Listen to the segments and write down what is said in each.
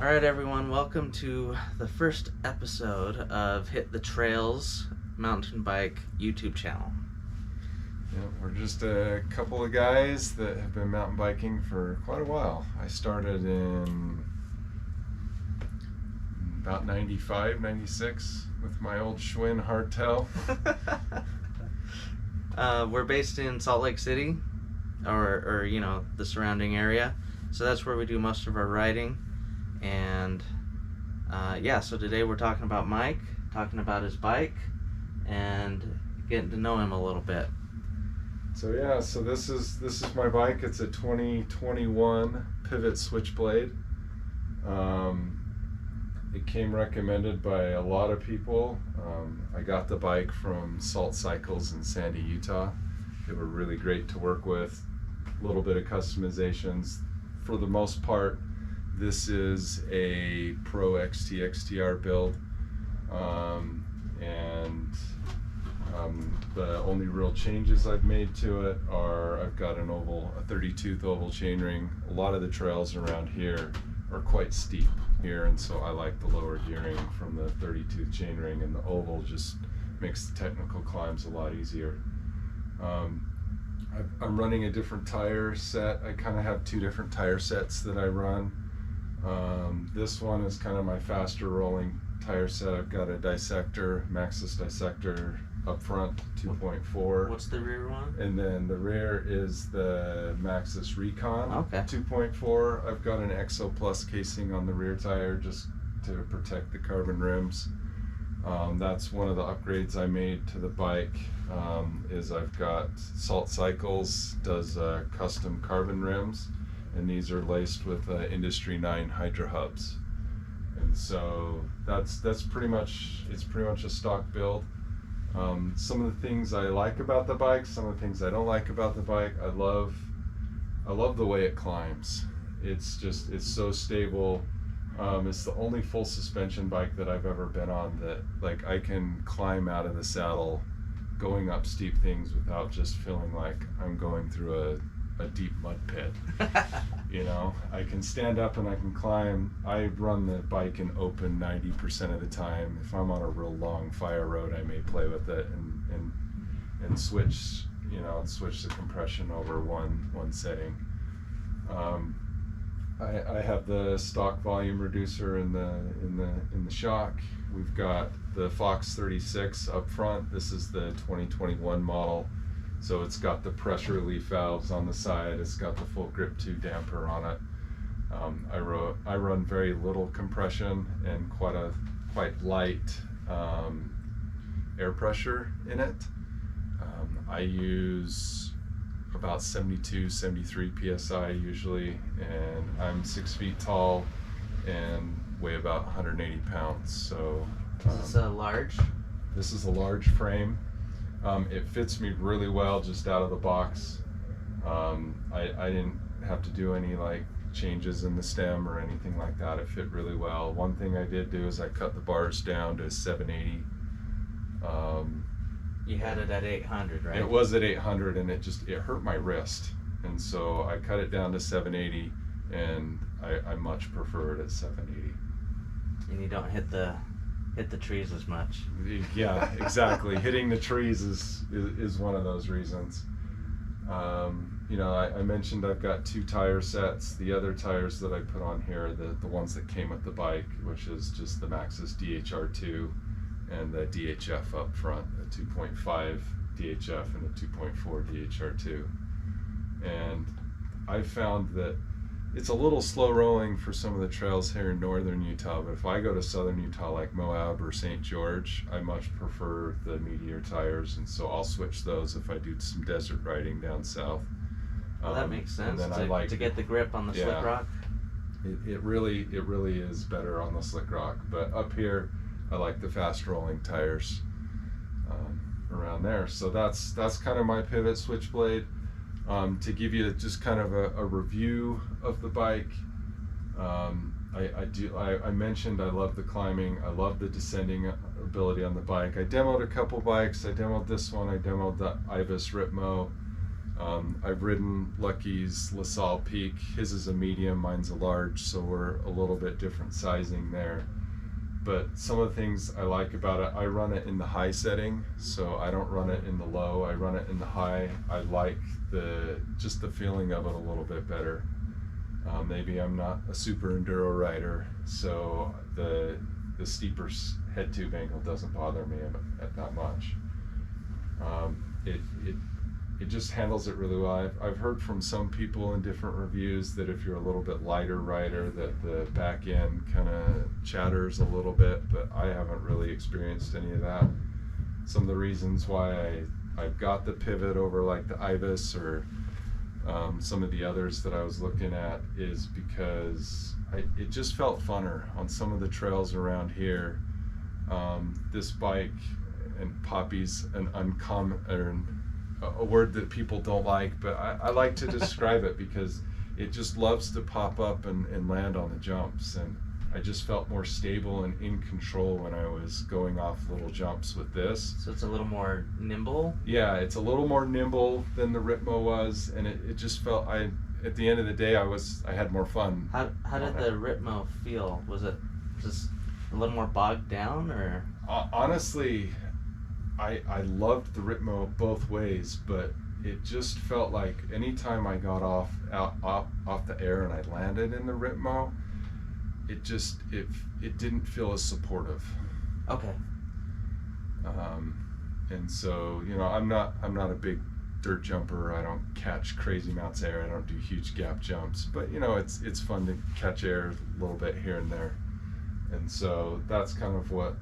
All right, everyone, welcome to the first episode of Hit the Trails mountain bike YouTube channel. Yeah, we're just a couple of guys that have been mountain biking for quite a while. I started in about 95, 96 with my old Schwinn hardtail. We're based in Salt Lake City, or the surrounding area. So that's where we do most of our riding. And so today we're talking about Mike, talking about his bike, and getting to know him a little bit. So this is my bike. It's a 2021 Pivot Switchblade. It came recommended by a lot of people. I got the bike from Salt Cycles in Sandy, Utah. They were really great to work with. A little bit of customizations. For the most part, this is a Pro XTR build. The only real changes I've made to it are I've got a 32th oval chainring. A lot of the trails around here are quite steep here, and so I like the lower gearing from the 32th chainring, and the oval just makes the technical climbs a lot easier. I'm running a different tire set. I kind of have two different tire sets that I run. This one is kind of my faster rolling tire set. I've got a Maxxis dissector up front, 2.4. What's the rear one? And then the rear is the Maxxis Recon, okay. 2.4. I've got an Exo Plus casing on the rear tire just to protect the carbon rims. That's one of the upgrades I made to the bike. Is I've got Salt Cycles does custom carbon rims, and these are laced with Industry 9 Hydra hubs. And so that's pretty much a stock build. Some of the things I like about the bike, some of the things I don't like about the bike. I love the way it climbs. It's so stable. It's the only full suspension bike that I've ever been on that I can climb out of the saddle going up steep things without just feeling like I'm going through a deep mud pit. I can stand up and I can climb. I run the bike in open 90% of the time. If I'm on a real long fire road, I may play with it and switch the compression over one setting. I have the stock volume reducer in the shock. We've got the Fox 36 up front. This is the 2021 model. So it's got the pressure relief valves on the side. It's got the full Grip 2 damper on it. I run very little compression and quite light air pressure in it. I use about 72, 73 psi usually, and I'm 6 feet tall and weigh about 180 pounds. So Is this a large? This is a large frame. It fits me really well just out of the box. I didn't have to do any changes in the stem or anything like that. It fit really well. One thing I did do is I cut the bars down to 780. You had it at 800, right? It was at 800, and it hurt my wrist, and so I cut it down to 780, and I much prefer it at 780. And you don't hit the trees as much. Yeah, exactly. Hitting the trees is one of those reasons. I mentioned I've got two tire sets. The other tires that I put on here are the ones that came with the bike, which is just the Maxxis DHR2 and the DHF up front, a 2.5 DHF and a 2.4 DHR2. And I found that it's a little slow rolling for some of the trails here in northern Utah, but if I go to southern Utah like Moab or St. George, I much prefer the Meteor tires, and so I'll switch those if I do some desert riding down south. Well, that makes sense. And then to get the grip on the slick rock. It really is better on the slick rock, but up here I like the fast rolling tires around there. So that's kind of my Pivot Switchblade. To give you just kind of a review of the bike, I mentioned I love the climbing, I love the descending ability on the bike. I demoed a couple bikes. I demoed this one, I demoed the Ibis Ripmo. I've ridden Lucky's LaSalle Peak. His is a medium, mine's a large, so we're a little bit different sizing there. But some of the things I like about it, I run it in the high setting, so I don't run it in the low. I run it in the high. I like just the feeling of it a little bit better. Maybe I'm not a super enduro rider, so the steeper head tube angle doesn't bother me at that much. It just handles it really well. I've heard from some people in different reviews that if you're a little bit lighter rider, that the back end kind of chatters a little bit, but I haven't really experienced any of that. Some of the reasons why I've got the Pivot over like the Ibis or some of the others that I was looking at is because it just felt funner on some of the trails around here. This bike, and Poppy's an uncommon, a word that people don't like, but I like to describe it because it just loves to pop up and land on the jumps, and I just felt more stable and in control when I was going off little jumps with this. So it's a little more nimble? Yeah, it's a little more nimble than the Ritmo was, and it just felt, at the end of the day, I had more fun. How did the Ritmo feel? Was it just a little more bogged down, or? Honestly, I loved the Ritmo both ways, but it just felt like anytime I got off the air and I landed in the Ritmo, it didn't feel as supportive. Okay. And so, you know, I'm not a big dirt jumper. I don't catch crazy amounts of air. I don't do huge gap jumps, but you know, it's fun to catch air a little bit here and there. And so that's kind of what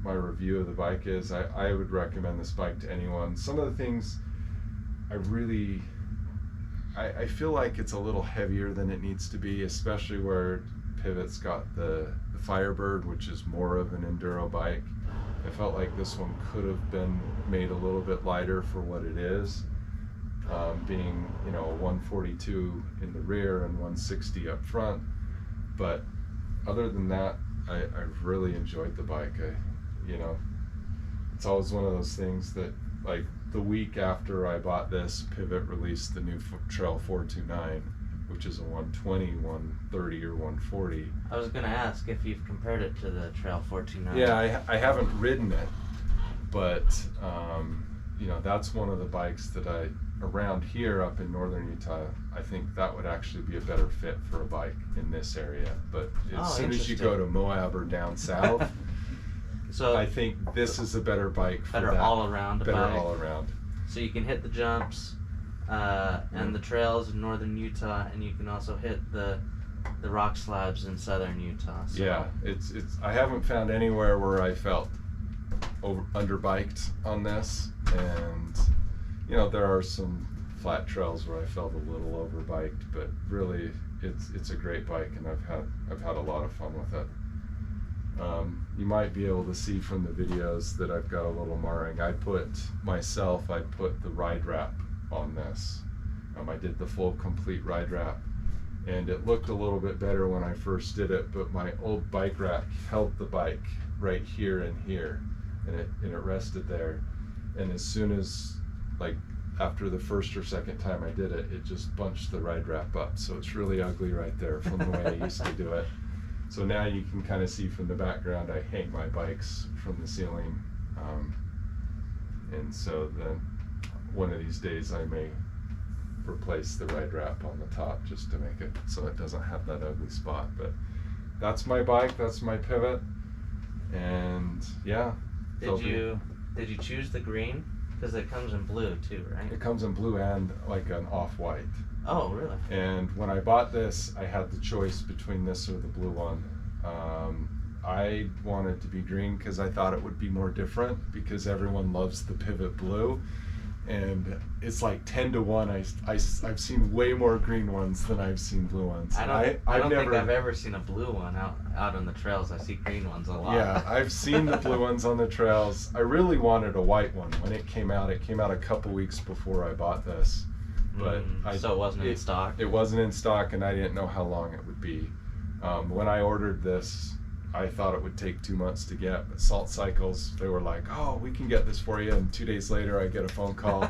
my review of the bike is. I would recommend this bike to anyone. Some of the things I feel like it's a little heavier than it needs to be, especially where Pivot's got the Firebird, which is more of an enduro bike. I felt like this one could have been made a little bit lighter for what it is, being, you know, 142 in the rear and 160 up front. But other than that, I've really enjoyed the bike. You know, it's always one of those things that, like, the week after I bought this, Pivot released the new Trail 429, which is a 120, 130, or 140. I was going to ask if you've compared it to the Trail 429. Yeah, I haven't ridden it, but you know, that's one of the bikes that around here up in northern Utah, I think that would actually be a better fit for a bike in this area. But as soon as you go to Moab or down south, so I think this is a better bike for that. all around Better bike. all around. So you can hit the jumps and the trails in northern Utah, and you can also hit the rock slabs in southern Utah. So. Yeah, it's I haven't found anywhere where I felt underbiked on this, and you know, there are some flat trails where I felt a little overbiked, but really it's a great bike, and I've had a lot of fun with it. You might be able to see from the videos that I've got a little marring. I put the ride wrap on this. I did the full complete ride wrap, and it looked a little bit better when I first did it, but my old bike rack held the bike right here and here, and it rested there. And as soon as, like, after the first or second time I did it, it just bunched the ride wrap up. So it's really ugly right there from the way I used to do it. So now you can kind of see from the background, I hang my bikes from the ceiling. And so then one of these days I may replace the ride wrap on the top just to make it so it doesn't have that ugly spot. But that's my bike, that's my Pivot. And yeah. Did you choose the green? Because it comes in blue too, right? It comes in blue and like an off-white. Oh, really? And when I bought this, I had the choice between this or the blue one. I wanted to be green because I thought it would be more different, because everyone loves the Pivot blue, and it's like 10 to 1. I've seen way more green ones than I've seen blue ones. I don't think I've ever seen a blue one out on the trails. I see green ones a lot. Yeah, I've seen the blue ones on the trails. I really wanted a white one when it came out. It came out a couple weeks before I bought this. But so it wasn't in stock? It wasn't in stock, and I didn't know how long it would be. When I ordered this, I thought it would take 2 months to get, but Salt Cycles, they were like, oh, we can get this for you, and 2 days later I get a phone call.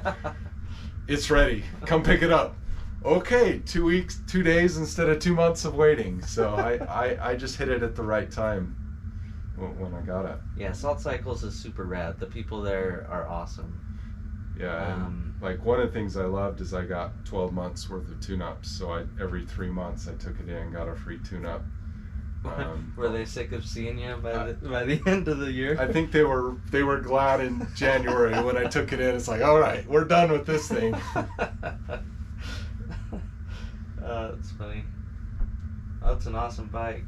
it's ready. Come pick it up. Okay, 2 weeks, 2 days instead of 2 months of waiting. So I just hit it at the right time when I got it. Yeah, Salt Cycles is super rad. The people there are awesome. Yeah, and like one of the things I loved is I got 12 months worth of tune-ups. So every 3 months I took it in, got a free tune-up. Were they sick of seeing you by the end of the year? I think they were glad in January when I took it in. It's like, all right, we're done with this thing. That's funny. That's an awesome bike.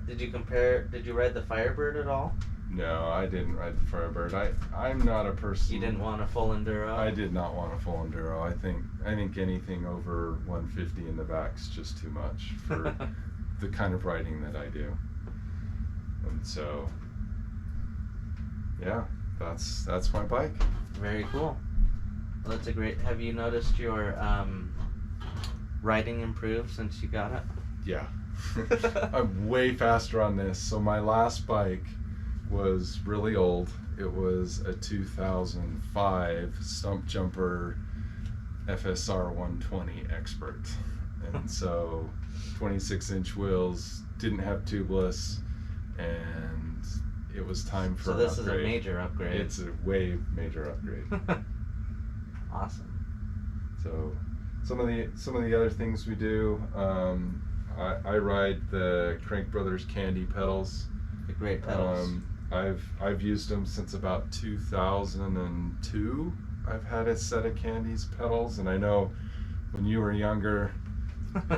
Did you ride the Firebird at all? No, I didn't ride the Firebird. I'm not a person. You didn't want a full enduro? I did not want a full enduro. I think anything over 150 in the back's just too much for the kind of riding that I do. And so, yeah, that's my bike. Very cool. Well, that's a great. Have you noticed your riding improved since you got it? Yeah. I'm way faster on this. So my last bike was really old. It was a 2005 Stump Jumper FSR 120 Expert. And so 26-inch wheels, didn't have tubeless, and it was time for So this an upgrade. is a major upgrade. It's a way major upgrade. Awesome. So some of the other things we do, I ride the Crank Brothers Candy pedals. The great pedals. I've used them since about 2002. I've had a set of Candy's pedals, and I know when you were younger,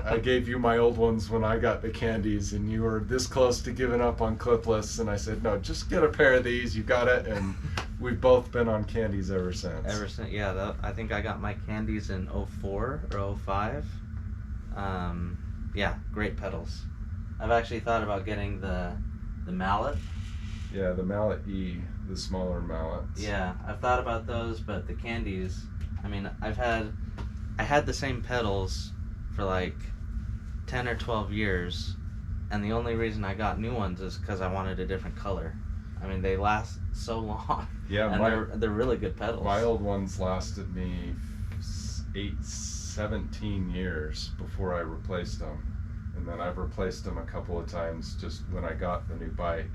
I gave you my old ones when I got the Candies, and you were this close to giving up on clipless, and I said, no, just get a pair of these, you got it, and we've both been on Candies ever since. Yeah, I think I got my Candies in 04 or 05. Yeah, great pedals. I've actually thought about getting the mallet. Yeah, the Mallet E, the smaller mallets. Yeah, I've thought about those, but the Candies, I mean, I had the same pedals for like 10 or 12 years, and the only reason I got new ones is because I wanted a different color. I mean, they last so long. Yeah, and they're really good pedals. My old ones lasted me 17 years before I replaced them. And then I've replaced them a couple of times just when I got the new bike.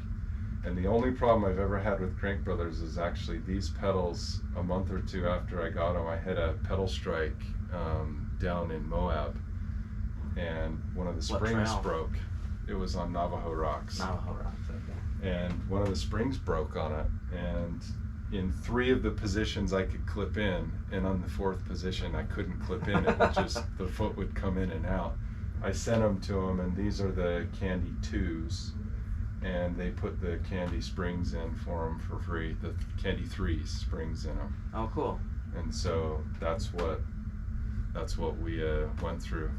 And the only problem I've ever had with Crank Brothers is actually these pedals. A month or two after I got them, I had a pedal strike down in Moab, and one of the springs broke. It was on Navajo Rocks. Navajo Rocks, okay. And one of the springs broke on it, and in 3 of the positions I could clip in, and on the 4th position I couldn't clip in. It would just, the foot would come in and out. I sent them to them, and these are the Candy 2s, and they put the Candy springs in for them for free, the Candy 3 springs in them. Oh, cool. And so that's what we went through,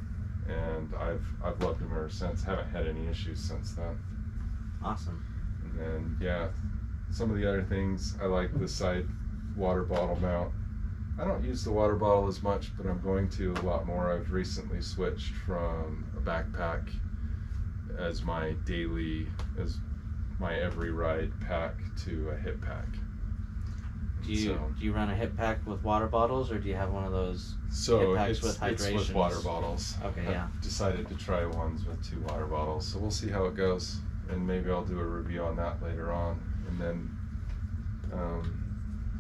and I've loved them ever since. Haven't had any issues since then. Awesome. And then, yeah, some of the other things, I like the side water bottle mount. I don't use the water bottle as much, but I'm going to a lot more. I've recently switched from a backpack as my every ride pack to a hip pack. Do you run a hip pack with water bottles, or do you have one of those hip packs with hydration? It's with water bottles. Okay, yeah. I've decided to try ones with 2 water bottles, so we'll see how it goes, and maybe I'll do a review on that later on. And then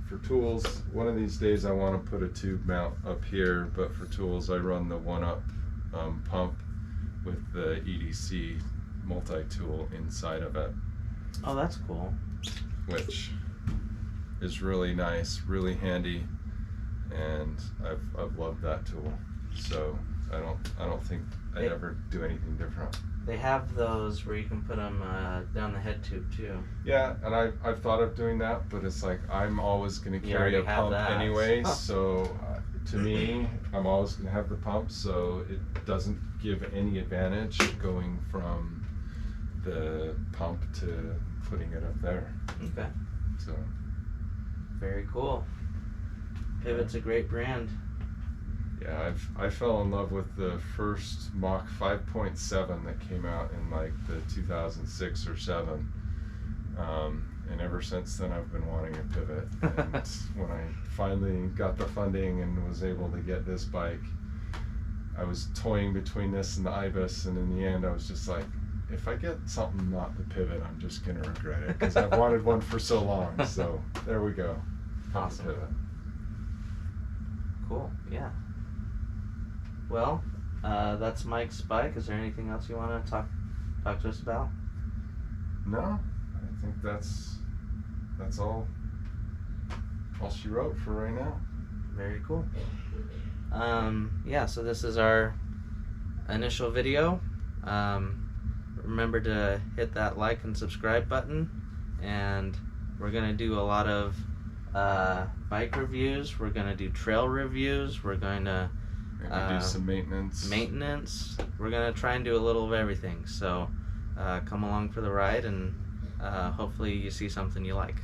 for tools, one of these days I want to put a tube mount up here, but for tools I run the 1-Up pump with the EDC multi-tool inside of it. Oh, that's cool. Which is really nice, really handy, and I've loved that tool. So I don't think I'd ever do anything different. They have those where you can put them down the head tube too. Yeah, and I've thought of doing that, but it's like I'm always going to carry a pump anyway. So to me, I'm always going to have the pump, so it doesn't give any advantage going from the pump to putting it up there. Okay. So. Very cool. Pivot's a great brand. Yeah, I fell in love with the first Mach 5.7 that came out in like the 2006 or 7, and ever since then I've been wanting a Pivot. And when I finally got the funding and was able to get this bike, I was toying between this and the Ibis, and in the end I was just like, if I get something not the Pivot, I'm just gonna regret it, because I've wanted one for so long. So there we go. Got the Awesome. Pivot. Cool. Yeah. Well, that's Mike's bike. Is there anything else you want to talk to us about? No, I think that's all she wrote for right now. Very cool. Yeah, so this is our initial video. Remember to hit that like and subscribe button, and we're gonna do a lot of bike reviews. We're gonna do trail reviews. We're going to Maybe do some maintenance. We're gonna try and do a little of everything. So come along for the ride, and hopefully you see something you like.